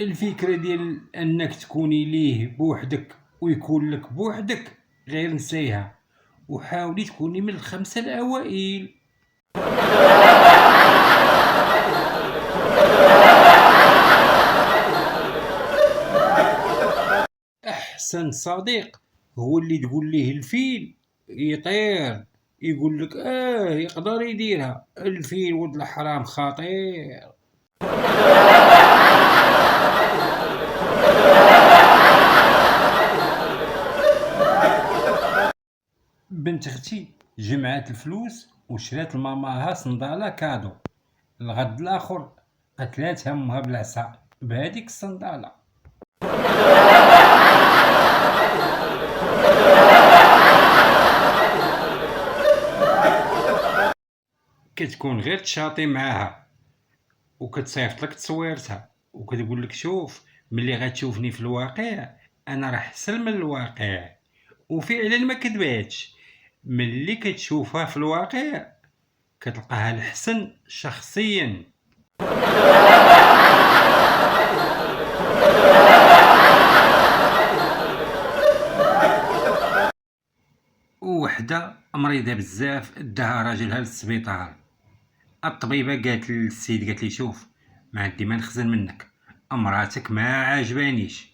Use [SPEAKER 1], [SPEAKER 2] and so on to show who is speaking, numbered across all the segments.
[SPEAKER 1] الفكرة ديال أنك تكوني ليه بوحدك ويكون لك بوحدك غير نسيها، وحاولي تكوني من الخمسة الأوائل. أحسن صديق هو اللي تقول ليه الفيل يطير يقول لك يقدر يديرها. الفيل ولد الحرام خطير. بنت اختي جمعات الفلوس وشرات لماماها صندالة كادو. الغد الاخر قتلات همها بالعصا بهذيك الصندالة. كتكون غير تشاطي معاها وكتصيفط لك تصويرتها وكتقول لك شوف ملي غتشوفني في الواقع انا راه احسن من الواقع، وفعلا ما كذباتش. ملي كتشوفها في الواقع كتلقاها الحسن شخصيا. وحده مريضه بزاف داها راجلها للسبيطار. الطبيبه قالت للسيد قالت لي شوف ما عندي ما نخزن منك، امراتك ما عاجبانيش.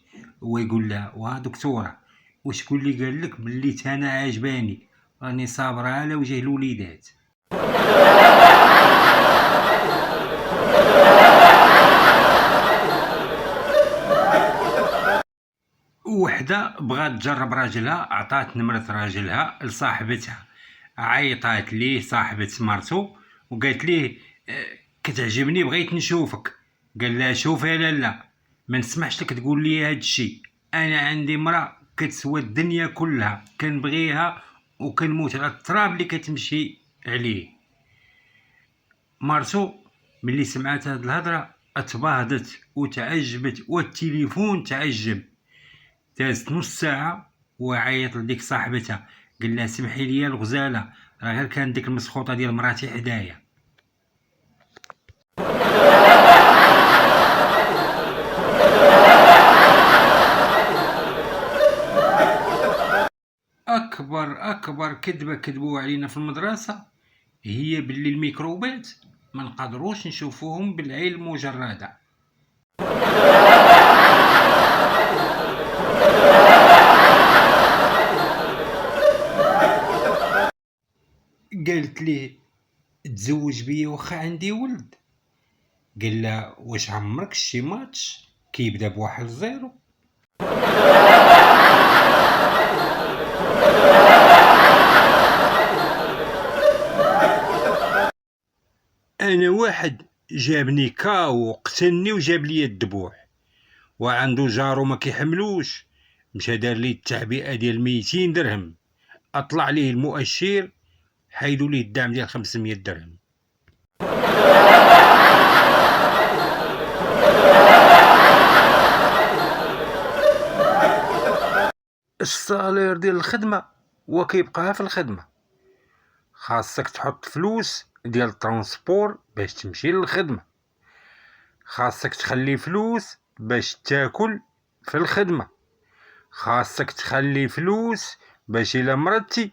[SPEAKER 1] هو يقول لها واه دكتوره وشكون اللي قال لك بلي انا عاجباني؟ راني صابره على وجه الوليدات. وحده بغات تجرب راجلها عطات نمرة راجلها لصاحبتها. عيطات ليه صاحبة مرتو وقالت ليه كتعجبني بغيت نشوفك. قال لها شوف يا لالا ما نسمحش لك تقول لي هاد الشيء. انا عندي مرا كتسوى الدنيا كلها كنبغيها وكنموت على التراب اللي كتمشي عليه. مرتو ملي سمعت هاد الهضره اتباهدت وتعجبت والتليفون تعجب. دازت نص ساعه وعيط لديك صاحبتها قال لها سمحي لي الغزاله راه غير كان ديك المسخوطه ديال مراتي حدايا. اكبر كذبه كذبوا علينا في المدرسه هي باللي الميكروبات ما نقدروش نشوفوهم بالعين المجرده. قالت ليه تزوج بيا واخا عندي ولد. قال لها واش عمرك شي ماتش كيبدا بواحد زيرو؟ انا واحد جابني كاو وقتلني وجاب لي الدبوح وعنده جارو ما كيحملوش، مشى دار لي التعبئه ديال 200 درهم. اطلع ليه المؤشر حيدوا ليه الدعم ديال 500 درهم. الصالير ديال الخدمه وكيبقى في الخدمه. خاصك تحط فلوس ديال الترونسبور باش تمشي للخدمه. خاصك تخلي فلوس باش تاكل في الخدمه. خاصك تخلي فلوس باش الا مرضتي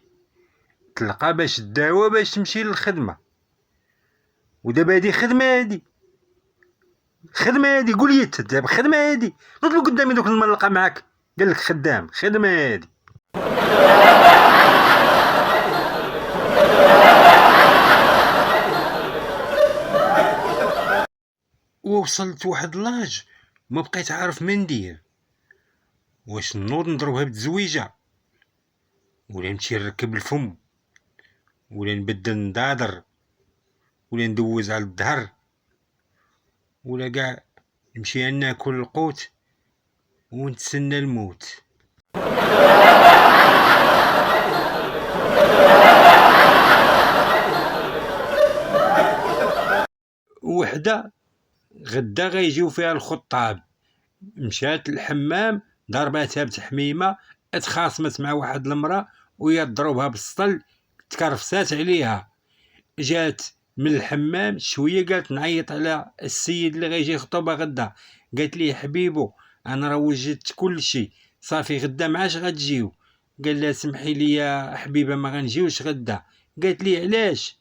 [SPEAKER 1] تلقى باش الدواء باش تمشي للخدمه. ودابا هادي خدمه هادي قول لي انت دابا خدمه هادي نطلب قدامي دوك الملقه معاك قال لك خدام خدمه هادي. ووصلت واحد لاج ما بقيت عارف ما ندير، واش نوض نضربها بالتزويجه ولا نمشي نركب الفم ولا نبدل نضادر ولا ندوز على الظهر ولا كاع نمشي ناكل القوت ونتسنى الموت. وحده غدا غيجيو فيها الخطاب مشات الحمام ضرباتها بتحميمه اتخاصمت مع واحد المراه وهي تضربها بالسطل تكرفسات عليها. جات من الحمام شويه قالت نعيط على السيد اللي غيجي يخطبها غدا. قالت ليه حبيبو انا راه وجدت كل شيء صافي غدا معاش غتجيو. قال لها سمحي لي يا حبيبه ما غنجيوش غدا. قالت ليه علاش؟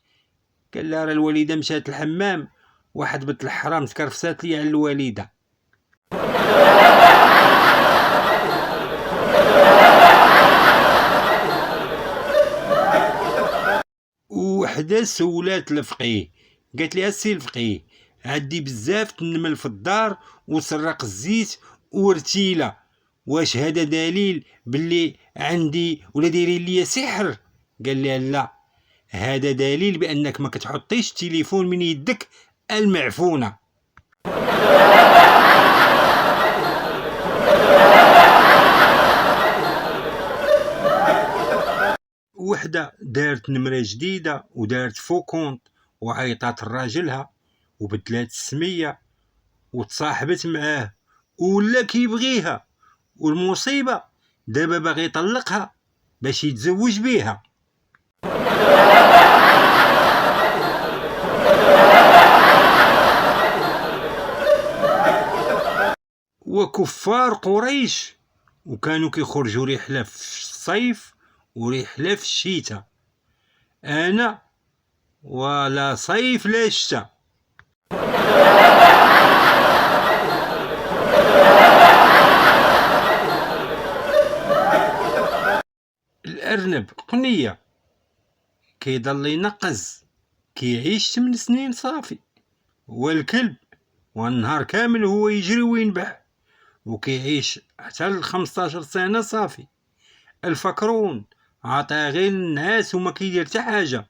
[SPEAKER 1] قال لها راه الوالده مشات الحمام واحد بنت الحرام تكرفسات لي على الوالده. وحده سولات الفقيه قالت لها السي الفقيه عندي بزاف تنمل في الدار وسرق الزيت ورتيله، واش هذا دليل باللي عندي ولا دايرين ليا سحر؟ قال لها لا، هذا دليل بانك ما كتحطيش التليفون من يدك المعفونه. وحده دارت نمره جديده ودارت فوكونت وعيطات لراجلها وبدلات السميه وتصاحبت معاه ولا كيبغيها، والمصيبه دابا باغي يطلقها باش يتزوج بيها. وكفار قريش وكانوا كيخرجوا رحله في الصيف ورحله في الشتاء، انا ولا صيف لا شتاء. الارنب قنيه كيضل ينقز كيعيش 8 سنين صافي، والكلب والنهار كامل هو يجري وينبح وكيعيش حتى ل 15 سنه صافي. الفكرون عطاه غير النعاس وما كيدير حتى حاجه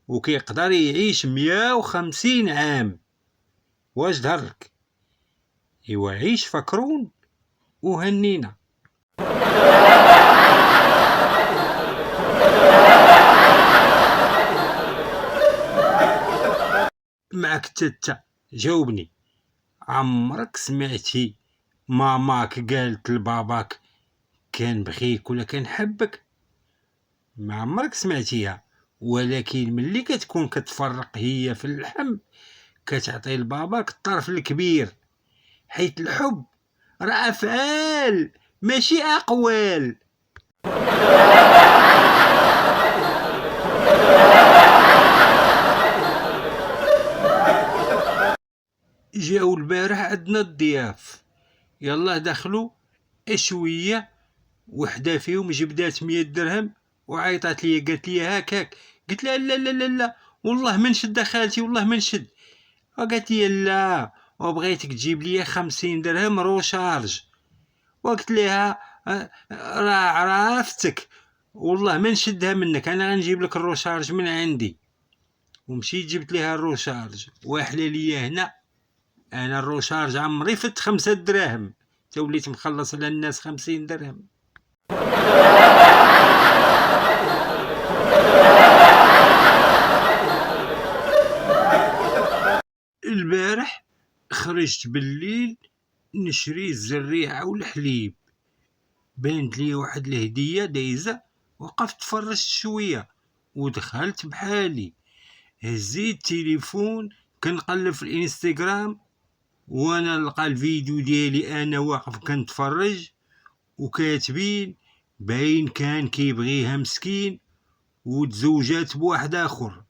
[SPEAKER 1] وكيقدر يعيش 150 عام. واش ظهرلك؟ ايوا عيش فكرون وهنينا. معك تتا جاوبني، عمرك سمعتي ماماك قالت لباباك كان بخيك ولا كان حبك؟ ما عمرك سمعتيها، ولكن ملي كتكون كتفرق هي في اللحم كتعطي لباباك الطرف الكبير، حيت الحب راه افعال ماشي اقوال. جاو البارح عندنا الضياف، يلا دخلوا اشويه، وحده فيهم جبدات 100 درهم وعيطات لي قالت لي هكاك. قلت لها لا لا لا لا والله ما نشد خالتي والله ما نشد. وقالت لي لا وبغيتك تجيب لي 50 درهم روشارج. وقلت لها راه عرفتك والله ما نشدها منك، انا غنجيب لك الروشارج من عندي. ومشيت جبت لها الروشارج واحله ليا هنا، انا الروشارج عمري فت 5 دراهم تا وليت مخلص على الناس 50 درهم. البارح خرجت بالليل نشري الزريعه والحليب، بانت لي واحد الهديه دايزه، وقفت تفرجت شويه ودخلت بحالي هزيت التليفون كنقلب في الانستغرام وانا نلقى الفيديو ديالي انا واقف كنتفرج وكاتبين باين كان كيبغيها مسكين وتزوجات بواحد اخر.